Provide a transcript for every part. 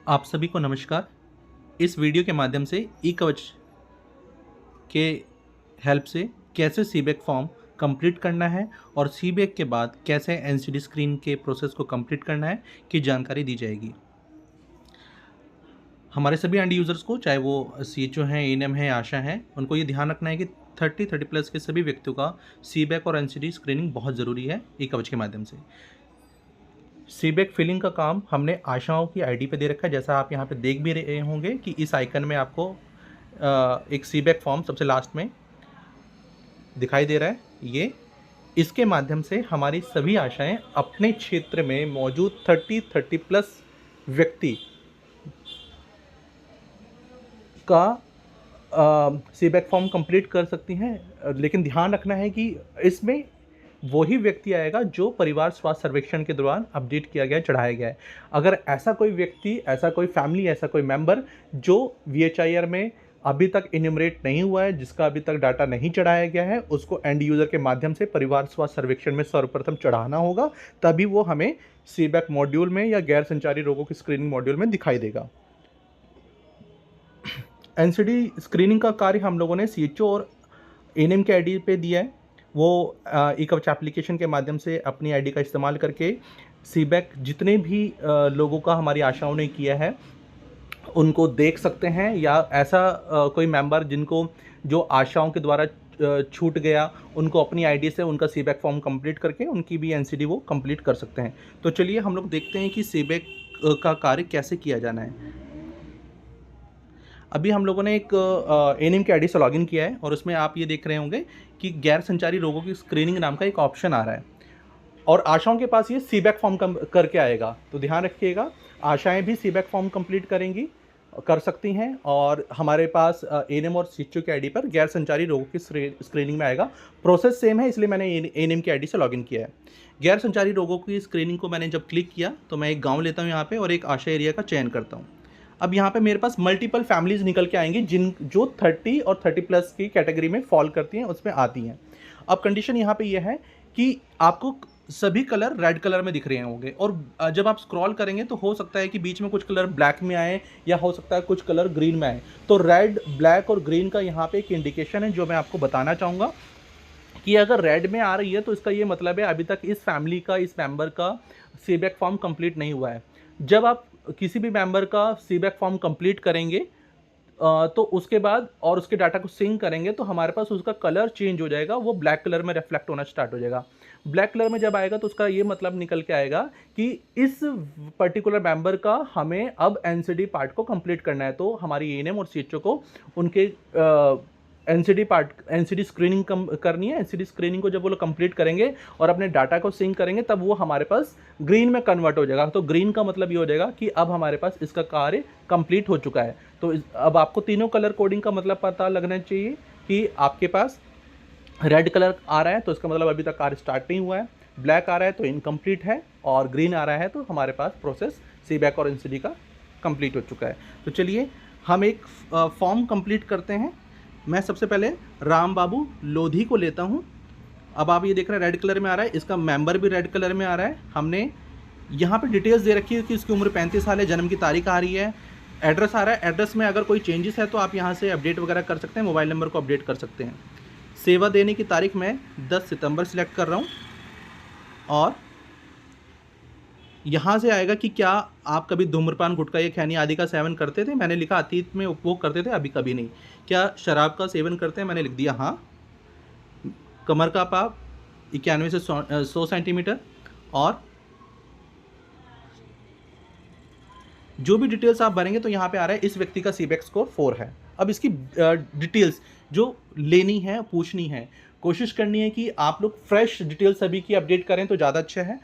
आप सभी को नमस्कार। इस वीडियो के माध्यम से ई कवच के हेल्प से कैसे सीबैक फॉर्म कंप्लीट करना है और सीबैक के बाद कैसे एनसीडी स्क्रीन के प्रोसेस को कंप्लीट करना है की जानकारी दी जाएगी। हमारे सभी एंड यूज़र्स को, चाहे वो सीएचओ हैं, एएनएम है, आशा हैं, उनको ये ध्यान रखना है कि 30 प्लस के सभी व्यक्तियों का सीबैक और एनसीडी स्क्रीनिंग बहुत ज़रूरी है ई कवच के माध्यम से। सीबैक फिलिंग का काम हमने आशाओं की आईडी पे दे रखा है। जैसा आप यहाँ पे देख भी रहे होंगे कि इस आइकन में आपको एक सीबैक फॉर्म सबसे लास्ट में दिखाई दे रहा है। ये इसके माध्यम से हमारी सभी आशाएं अपने क्षेत्र में मौजूद 30 प्लस व्यक्ति का सीबैक फॉर्म कंप्लीट कर सकती हैं। लेकिन ध्यान रखना है कि इसमें वही व्यक्ति आएगा जो परिवार स्वास्थ्य सर्वेक्षण के दौरान अपडेट किया गया, चढ़ाया गया है। अगर ऐसा कोई व्यक्ति, ऐसा कोई फैमिली, ऐसा कोई मेंबर जो वीएचआईआर में अभी तक इन्यूमरेट नहीं हुआ है, जिसका अभी तक डाटा नहीं चढ़ाया गया है, उसको एंड यूज़र के माध्यम से परिवार स्वास्थ्य सर्वेक्षण में सर्वप्रथम चढ़ाना होगा, तभी वो हमें सीबैक मॉड्यूल में या गैर संचारी रोगों की स्क्रीनिंग मॉड्यूल में दिखाई देगा। एनसीडी स्क्रीनिंग का कार्य हम लोगों ने सीएचओ और एएनएम के आईडी पे दिया है। वो ई कवच एप्लीकेशन के माध्यम से अपनी आईडी का इस्तेमाल करके सीबैक जितने भी लोगों का हमारी आशाओं ने किया है उनको देख सकते हैं, या ऐसा कोई मेंबर जिनको जो आशाओं के द्वारा छूट गया, उनको अपनी आईडी से उनका सीबैक फॉर्म कंप्लीट करके उनकी भी एनसीडी वो कंप्लीट कर सकते हैं। तो चलिए हम लोग देखते हैं कि सीबैक का कार्य कैसे किया जाना है। अभी हम लोगों ने एक एएनएम की आईडी से लॉगिन किया है और उसमें आप ये देख रहे होंगे कि गैर संचारी रोगों की स्क्रीनिंग नाम का एक ऑप्शन आ रहा है और आशाओं के पास ये सीबैक फॉर्म करके आएगा। तो ध्यान रखिएगा, आशाएं भी सीबैक फॉर्म कंप्लीट करेंगी, कर सकती हैं, और हमारे पास एएनएम और सीएचओ की आईडी पर गैर संचारी रोगों की स्क्रीनिंग में आएगा। प्रोसेस सेम है, इसलिए मैंने एएनएम की आईडी से लॉगिन किया है। गैर संचारी रोगों की स्क्रीनिंग को मैंने जब क्लिक किया तो मैं एक गाँव लेता हूँ यहाँ पर और एक आशा एरिया का चयन करता हूँ। अब यहाँ पे मेरे पास मल्टीपल फैमिलीज निकल के आएंगी जो 30 और 30 प्लस की कैटेगरी में फॉल करती हैं, उसमें आती हैं। अब कंडीशन यहाँ पे यह है कि आपको सभी कलर रेड कलर में दिख रहे होंगे, और जब आप स्क्रॉल करेंगे तो हो सकता है कि बीच में कुछ कलर ब्लैक में आए या हो सकता है कुछ कलर ग्रीन में आए। तो रेड, ब्लैक और ग्रीन का यहाँ पे एक इंडिकेशन है जो मैं आपको बताना चाहूँगा कि अगर रेड में आ रही है तो इसका ये मतलब है अभी तक इस फैमिली का, इस मेंबर का सीबैक फॉर्म कंप्लीट नहीं हुआ है। जब आप किसी भी मेंबर का सीबैक फॉर्म कंप्लीट करेंगे तो उसके बाद और उसके डाटा को सिंक करेंगे तो हमारे पास उसका कलर चेंज हो जाएगा, वो ब्लैक कलर में रिफ्लेक्ट होना स्टार्ट हो जाएगा। ब्लैक कलर में जब आएगा तो उसका ये मतलब निकल के आएगा कि इस पर्टिकुलर मेंबर का हमें अब एनसीडी पार्ट को कंप्लीट करना है। तो हमारी एएनएम और सीएचओ को उनके एनसीडी स्क्रीनिंग करनी है। एनसीडी स्क्रीनिंग को जब वो लोग कंप्लीट करेंगे और अपने डाटा को सिंक करेंगे तब वो हमारे पास ग्रीन में कन्वर्ट हो जाएगा। तो ग्रीन का मतलब ये हो जाएगा कि अब हमारे पास इसका कार्य कंप्लीट हो चुका है। तो अब आपको तीनों कलर कोडिंग का मतलब पता लगना चाहिए कि आपके पास रेड कलर आ रहा है तो इसका मतलब अभी तक कार्य स्टार्ट नहीं हुआ है, ब्लैक आ रहा है तो इनकम्प्लीट है, और ग्रीन आ रहा है तो हमारे पास प्रोसेस सीबैक और एनसीडी का कंप्लीट हो चुका है। तो चलिए हम एक फॉर्म कंप्लीट करते हैं। मैं सबसे पहले राम बाबू लोधी को लेता हूं। अब आप ये देख रहे हैं रेड कलर में आ रहा है, इसका मेंबर भी रेड कलर में आ रहा है। हमने यहाँ पे डिटेल्स दे रखी है कि इसकी उम्र 35 साल है, जन्म की तारीख आ रही है, एड्रेस आ रहा है। एड्रेस में अगर कोई चेंजेस है तो आप यहाँ से अपडेट वगैरह कर सकते हैं, मोबाइल नंबर को अपडेट कर सकते हैं। सेवा देने की तारीख मैं 10 सितंबर सिलेक्ट कर रहा हूँ, और यहाँ से आएगा कि क्या आप कभी धूम्रपान, गुटखा या खैनी आदि का सेवन करते थे। मैंने लिखा अतीत में उपभोग करते थे, अभी कभी नहीं। क्या शराब का सेवन करते हैं, मैंने लिख दिया हाँ। कमर का पाप 91 से 100 सेंटीमीटर, और जो भी डिटेल्स आप भरेंगे तो यहाँ पे आ रहा है इस व्यक्ति का सीबैक स्कोर 4 है। अब इसकी डिटेल्स जो लेनी है, पूछनी है, कोशिश करनी है कि आप लोग फ्रेश डिटेल सभी की अपडेट करें तो ज़्यादा अच्छा है।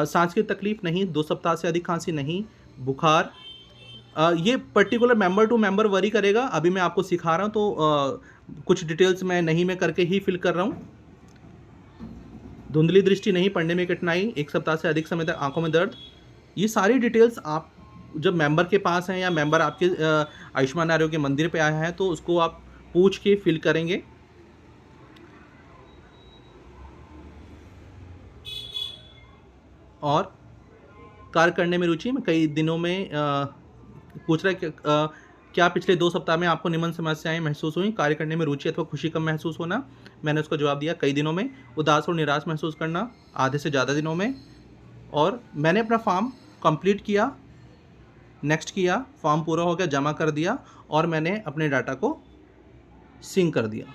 सांस की तकलीफ नहीं, 2 सप्ताह से अधिक खांसी नहीं, बुखार, ये particular member to member worry करेगा। अभी मैं आपको सिखा रहा हूँ तो कुछ डिटेल्स मैं नहीं में करके ही फिल कर रहा हूँ। धुंधली दृष्टि नहीं, पढ़ने में कठिनाई, 1 सप्ताह से अधिक समय तक आंखों में दर्द, ये सारी डिटेल्स आप जब मेंबर के पास हैं या मेंबर आपके आयुष्मान आरोग्य मंदिर पे आया है तो उसको आप पूछ के फिल करेंगे। और कार्य करने में रुचि, मैं कई दिनों में पूछ रहा है कि क्या पिछले 2 सप्ताह में आपको निम्न समस्याएं महसूस हुई? कार्य करने में रुचि अथवा खुशी कम महसूस होना। मैंने उसका जवाब दिया कई दिनों में। उदास और निराश महसूस करना आधे से ज़्यादा दिनों में। और मैंने अपना फॉर्म कंप्लीट किया, नेक्स्ट किया, फॉर्म पूरा हो गया, जमा कर दिया और मैंने अपने डाटा को सिंक कर दिया।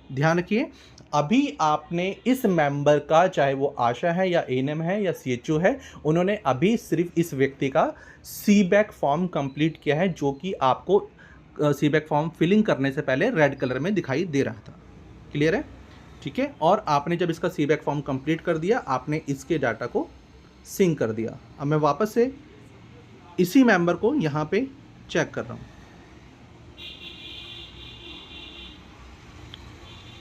ध्यान रखिए, अभी आपने इस मेंबर का, चाहे वो आशा है या एएनएम है या सीएचओ है, उन्होंने अभी सिर्फ इस व्यक्ति का सीबैक फॉर्म कंप्लीट किया है, जो कि आपको सीबैक फॉर्म फिलिंग करने से पहले रेड कलर में दिखाई दे रहा था। क्लियर है? ठीक है। और आपने जब इसका सीबैक फॉर्म कंप्लीट कर दिया, आपने इसके डाटा को सिंक कर दिया। अब मैं वापस से इसी मेंबर को यहाँ पे चेक कर रहा हूँ।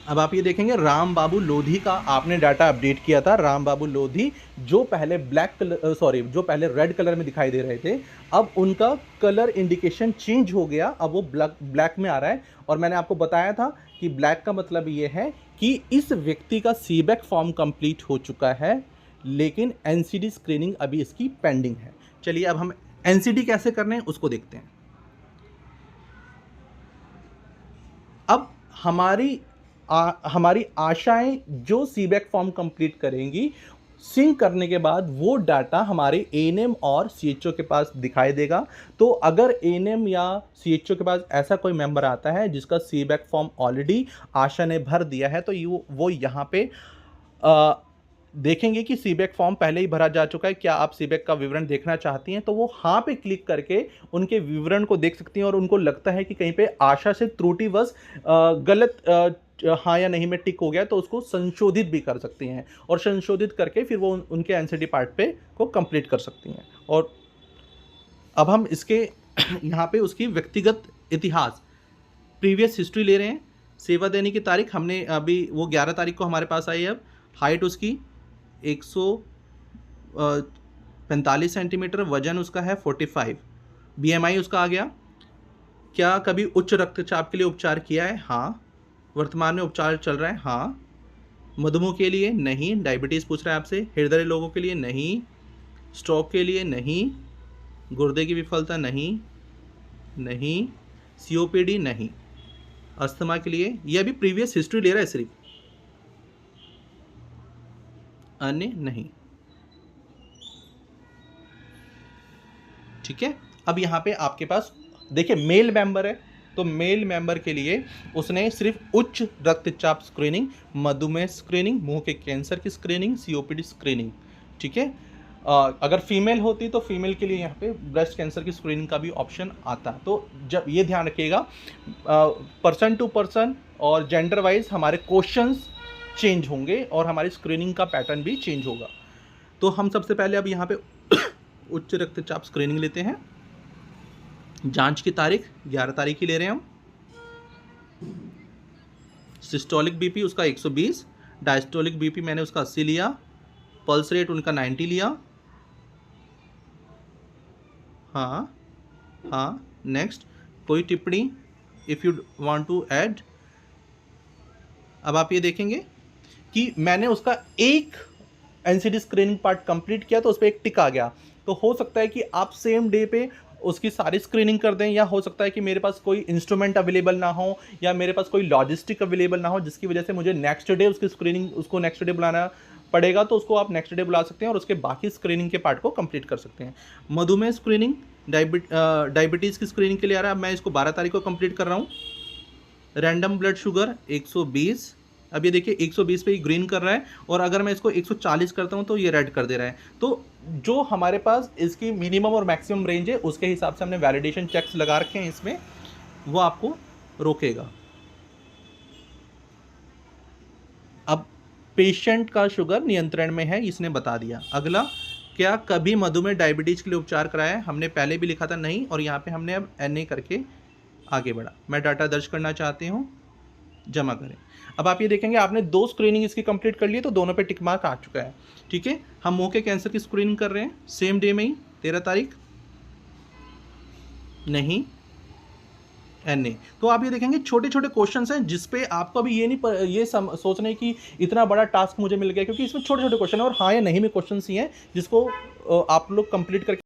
अब आप ये देखेंगे राम बाबू लोधी का आपने डाटा अपडेट किया था। राम बाबू लोधी जो पहले जो पहले रेड कलर में दिखाई दे रहे थे, अब उनका कलर इंडिकेशन चेंज हो गया, अब वो ब्लैक में आ रहा है। और मैंने आपको बताया था कि ब्लैक का मतलब ये है कि इस व्यक्ति का सीबैक फॉर्म कंप्लीट हो चुका है, लेकिन एनसीडी स्क्रीनिंग अभी इसकी पेंडिंग है। चलिए अब हम एनसीडी कैसे करने हैं उसको देखते हैं। अब हमारी आशाएं जो सीबैक फॉर्म कंप्लीट करेंगी, सिंक करने के बाद वो डाटा हमारे एएनएम और सीएचओ के पास दिखाई देगा। तो अगर एएनएम या सीएचओ के पास ऐसा कोई मेंबर आता है जिसका सीबैक फॉर्म ऑलरेडी आशा ने भर दिया है, तो वो यहाँ पे देखेंगे कि सीबैक फॉर्म पहले ही भरा जा चुका है, क्या आप सीबैक का विवरण देखना चाहती हैं? तो वो हाँ पे क्लिक करके उनके विवरण को देख सकती हैं, और उनको लगता है कि कहीं पे आशा से त्रुटिवश गलत हाँ या नहीं में टिक हो गया, तो उसको संशोधित भी कर सकती हैं, और संशोधित करके फिर वो उनके एनसीडी पार्ट पे को कंप्लीट कर सकती हैं। और अब हम इसके यहाँ पे उसकी व्यक्तिगत इतिहास, प्रीवियस हिस्ट्री ले रहे हैं। सेवा देने की तारीख हमने अभी वो 11 तारीख को हमारे पास आई है। अब हाइट उसकी 145 सेंटीमीटर, वजन उसका है 45, बीएमआई उसका आ गया। क्या कभी उच्च रक्तचाप के लिए उपचार किया है? हाँ। वर्तमान में उपचार चल रहा है? हाँ। मधुमेह के लिए? नहीं। डायबिटीज़ पूछ रहा है आपसे। हृदय रोगों के लिए? नहीं। स्ट्रोक के लिए? नहीं। गुर्दे की विफलता? नहीं। नहीं। सीओपीडी? नहीं। अस्थमा के लिए? ये अभी प्रीवियस हिस्ट्री ले रहा है सिर्फ, अन्य नहीं। ठीक है। अब यहाँ पे आपके पास देखिए मेल मेंबर है, तो मेल मेंबर के लिए उसने सिर्फ उच्च रक्तचाप स्क्रीनिंग, मधुमेह स्क्रीनिंग, मुंह के कैंसर की स्क्रीनिंग, सीओपीडी स्क्रीनिंग। ठीक है। अगर फीमेल होती तो फीमेल के लिए यहाँ पे ब्रेस्ट कैंसर की स्क्रीनिंग का भी ऑप्शन आता। तो जब ये ध्यान रखिएगा, पर्सन टू पर्सन और जेंडर वाइज हमारे क्वेश्चंस चेंज होंगे और हमारी स्क्रीनिंग का पैटर्न भी चेंज होगा। तो हम सबसे पहले अब यहाँ पे उच्च रक्तचाप स्क्रीनिंग लेते हैं। जांच की तारीख 11 तारीख ही ले रहे हैं हम। सिस्टोलिक बीपी उसका 120, डायस्टोलिक बीपी मैंने उसका 80 लिया, पल्स रेट उनका 90 लिया। हाँ हाँ। नेक्स्ट, कोई टिप्पणी if you want to add. अब आप ये देखेंगे कि मैंने उसका एक एनसीडी स्क्रीनिंग पार्ट कंप्लीट किया, तो उस पर एक टिक आ गया। तो हो सकता है कि आप सेम डे पे उसकी सारी स्क्रीनिंग कर दें, या हो सकता है कि मेरे पास कोई इंस्ट्रूमेंट अवेलेबल ना हो, या मेरे पास कोई लॉजिस्टिक अवेलेबल ना हो, जिसकी वजह से मुझे नेक्स्ट डे उसकी स्क्रीनिंग, उसको नेक्स्ट डे बुलाना पड़ेगा। तो उसको आप नेक्स्ट डे बुला सकते हैं और उसके बाकी स्क्रीनिंग के पार्ट को कंप्लीट कर सकते हैं। मधुमेह स्क्रीनिंग, डायबिटीज़ की स्क्रीनिंग के लिए आ रहा है। अब मैं इसको 12 तारीख को कंप्लीट कर रहा हूँ। रैंडम ब्लड शुगर 120, अब ये देखिए 120 पे ही ग्रीन कर रहा है, और अगर मैं इसको 140 करता हूँ तो ये रेड कर दे रहा है। तो जो हमारे पास इसकी मिनिमम और मैक्सिमम रेंज है, उसके हिसाब से हमने वैलिडेशन चेक्स लगा रखे हैं इसमें, वो आपको रोकेगा। अब पेशेंट का शुगर नियंत्रण में है, इसने बता दिया। अगला, क्या कभी मधुमेह डायबिटीज़ के लिए उपचार कराया है? हमने पहले भी लिखा था नहीं, और यहाँ पे हमने अब NA करके आगे बढ़ा। मैं डाटा दर्ज करना चाहती हूँ, जमा करें। अब आप ये देखेंगे आपने 2 स्क्रीनिंग इसकी कंप्लीट कर ली, तो दोनों पे टिक मार्क आ चुका है। ठीक है। हम मुंह के कैंसर की स्क्रीनिंग कर रहे हैं सेम डे में ही, 13 तारीख। नहीं, NA। तो आप ये देखेंगे छोटे छोटे क्वेश्चंस हैं, जिसपे आपको अभी ये सोचने की इतना बड़ा टास्क मुझे मिल गया, क्योंकि इसमें छोटे छोटे क्वेश्चन है और हाँ या नहीं में क्वेश्चन ही हैं, जिसको आप लोग कंप्लीट करके